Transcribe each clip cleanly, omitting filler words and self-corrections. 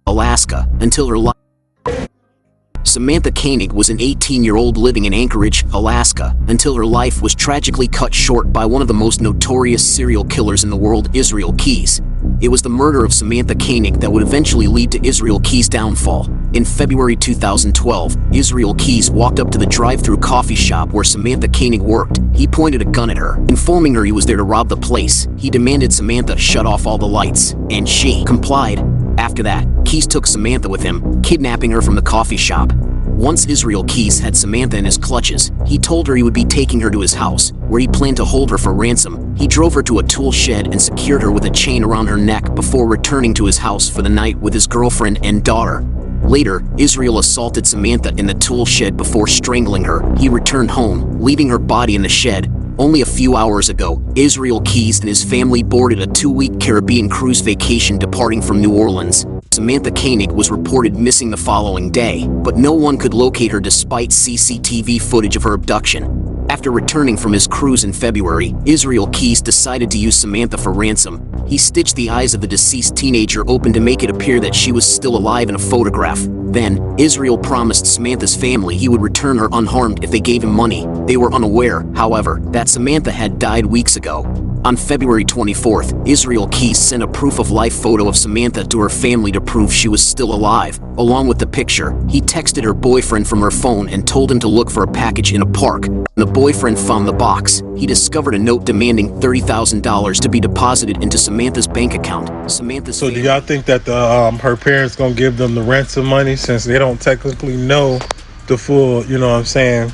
Alaska, until her life. Samantha Koenig was an 18-year-old living in Anchorage, Alaska, until her life was tragically cut short by one of the most notorious serial killers in the world, Israel Keyes. It was the murder of Samantha Koenig that would eventually lead to Israel Keyes' downfall. In February 2012, Israel Keyes walked up to the drive-thru coffee shop where Samantha Koenig worked. He pointed a gun at her, informing her he was there to rob the place. He demanded Samantha shut off all the lights, and she complied. After that, Keyes took Samantha with him, kidnapping her from the coffee shop. Once Israel Keyes had Samantha in his clutches, he told her he would be taking her to his house, where he planned to hold her for ransom. He drove her to a tool shed and secured her with a chain around her neck before returning to his house for the night with his girlfriend and daughter. Later, Israel assaulted Samantha in the tool shed before strangling her. He returned home, leaving her body in the shed. Only a few hours ago, Israel Keyes and his family boarded a 2-week Caribbean cruise vacation departing from New Orleans. Samantha Koenig was reported missing the following day, but no one could locate her despite CCTV footage of her abduction. After returning from his cruise in February, Israel Keyes decided to use Samantha for ransom. He stitched the eyes of the deceased teenager open to make it appear that she was still alive in a photograph. Then, Israel promised Samantha's family he would return her unharmed if they gave him money. They were unaware, however, that Samantha had died weeks ago. On February 24th, Israel Keyes sent a proof-of-life photo of Samantha to her family to prove she was still alive. Along with the picture, he texted her boyfriend from her phone and told him to look for a package in a park. The boyfriend found the box. He discovered a note demanding $30,000 to be deposited into Samantha's bank account. So do y'all think that her parents gonna give them the ransom money since they don't technically know the full, you know what I'm saying,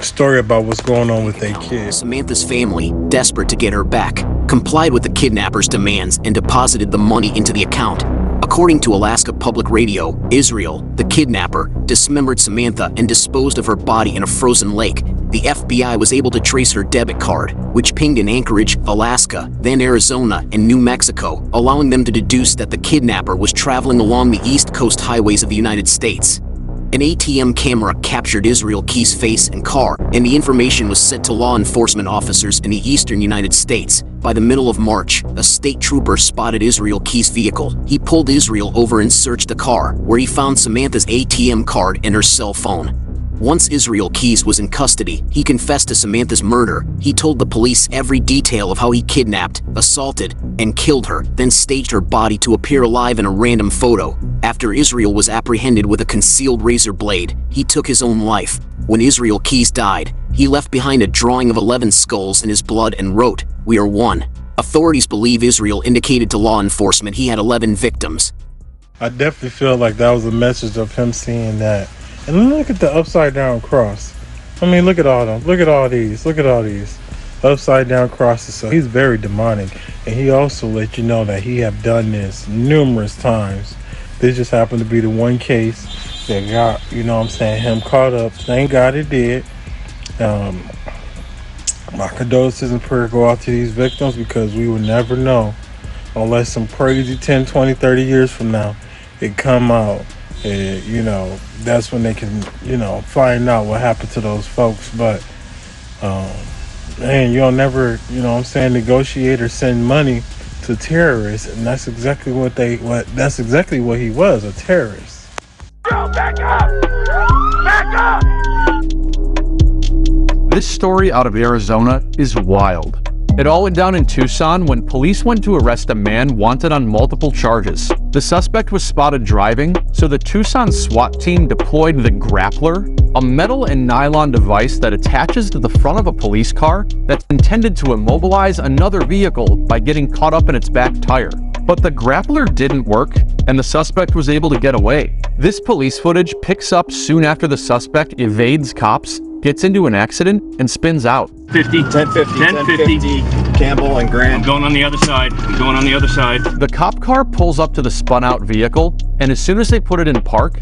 story about what's going on with their kid? Samantha's family, desperate to get her back, complied with the kidnapper's demands and deposited the money into the account. According to Alaska Public Radio, Israel, the kidnapper, dismembered Samantha and disposed of her body in a frozen lake. The FBI was able to trace her debit card, which pinged in Anchorage, Alaska, then Arizona and New Mexico, allowing them to deduce that the kidnapper was traveling along the East Coast highways of the United States. An ATM camera captured Israel Keyes' face and car, and the information was sent to law enforcement officers in the eastern United States. By the middle of March, a state trooper spotted Israel Keyes' vehicle. He pulled Israel over and searched the car, where he found Samantha's ATM card and her cell phone. Once Israel Keyes was in custody, he confessed to Samantha's murder. He told the police every detail of how he kidnapped, assaulted, and killed her, then staged her body to appear alive in a random photo. After Israel was apprehended with a concealed razor blade, he took his own life. When Israel Keyes died, he left behind a drawing of 11 skulls in his blood and wrote, "We are one." Authorities believe Israel indicated to law enforcement he had 11 victims. I definitely feel like that was a message of him seeing that. And look at the upside down cross. I mean, look at all them. Look at all these. Look at all these upside down crosses. So he's very demonic. And he also let you know that he have done this numerous times. This just happened to be the one case that got, you know what I'm saying, him caught up. Thank God it did. My condolences and prayer go out to these victims, because we will never know unless some crazy 10, 20, 30 years from now it come out. You know, that's when they can, you know, find out what happened to those folks. But man, you'll never, you know what I'm saying, negotiate or send money to terrorists, and that's exactly what he was, a terrorist. Bro, back up! Back up! This story out of Arizona is wild. It all went down in Tucson when police went to arrest a man wanted on multiple charges. The suspect was spotted driving, so the Tucson SWAT team deployed the grappler, a metal and nylon device that attaches to the front of a police car that's intended to immobilize another vehicle by getting caught up in its back tire. But the grappler didn't work, and the suspect was able to get away. This police footage picks up soon after the suspect evades cops, gets into an accident, and spins out. 50, 1050, 1050, Campbell and Grant. I'm going on the other side. The cop car pulls up to the spun out vehicle, and as soon as they put it in park,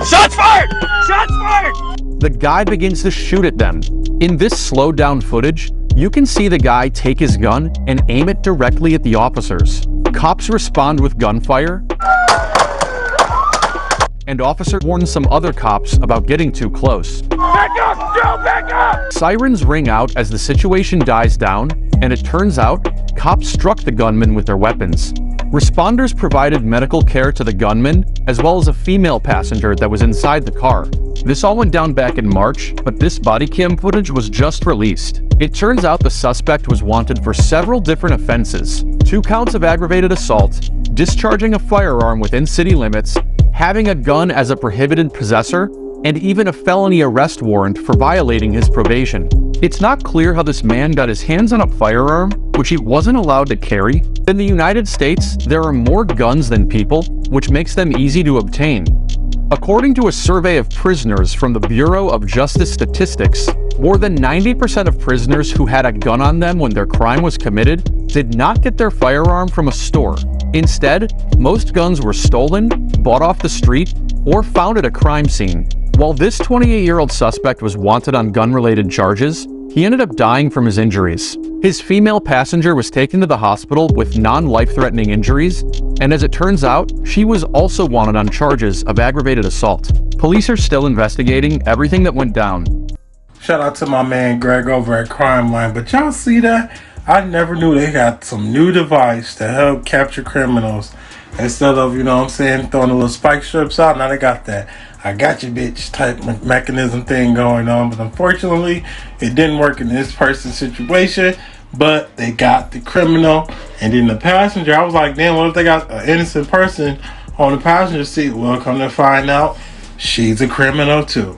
Shots fired! Shots fired! the guy begins to shoot at them. In this slowed down footage, you can see the guy take his gun and aim it directly at the officers. Cops respond with gunfire, and officer warns some other cops about getting too close. Back up! Joe, back up! Sirens ring out as the situation dies down, and it turns out cops struck the gunman with their weapons. Responders provided medical care to the gunman, as well as a female passenger that was inside the car. This all went down back in March, but this body cam footage was just released. It turns out the suspect was wanted for several different offenses: 2 counts of aggravated assault, discharging a firearm within city limits, having a gun as a prohibited possessor, and even a felony arrest warrant for violating his probation. It's not clear how this man got his hands on a firearm, which he wasn't allowed to carry. In the United States, there are more guns than people, which makes them easy to obtain. According to a survey of prisoners from the Bureau of Justice Statistics, more than 90% of prisoners who had a gun on them when their crime was committed did not get their firearm from a store. Instead, most guns were stolen, bought off the street, or found at a crime scene. While this 28-year-old suspect was wanted on gun-related charges, he ended up dying from his injuries. His female passenger was taken to the hospital with non-life-threatening injuries, and as it turns out, she was also wanted on charges of aggravated assault. Police are still investigating everything that went down. Shout out to my man Greg over at Crime Line. But y'all see that? I never knew they got some new device to help capture criminals. Instead of, you know what I'm saying, throwing the little spike strips out, now they got that I got you bitch type mechanism thing going on. But unfortunately, it didn't work in this person's situation. But they got the criminal. And then the passenger, I was like, damn, what if they got an innocent person on the passenger seat? Well, come to find out, she's a criminal too.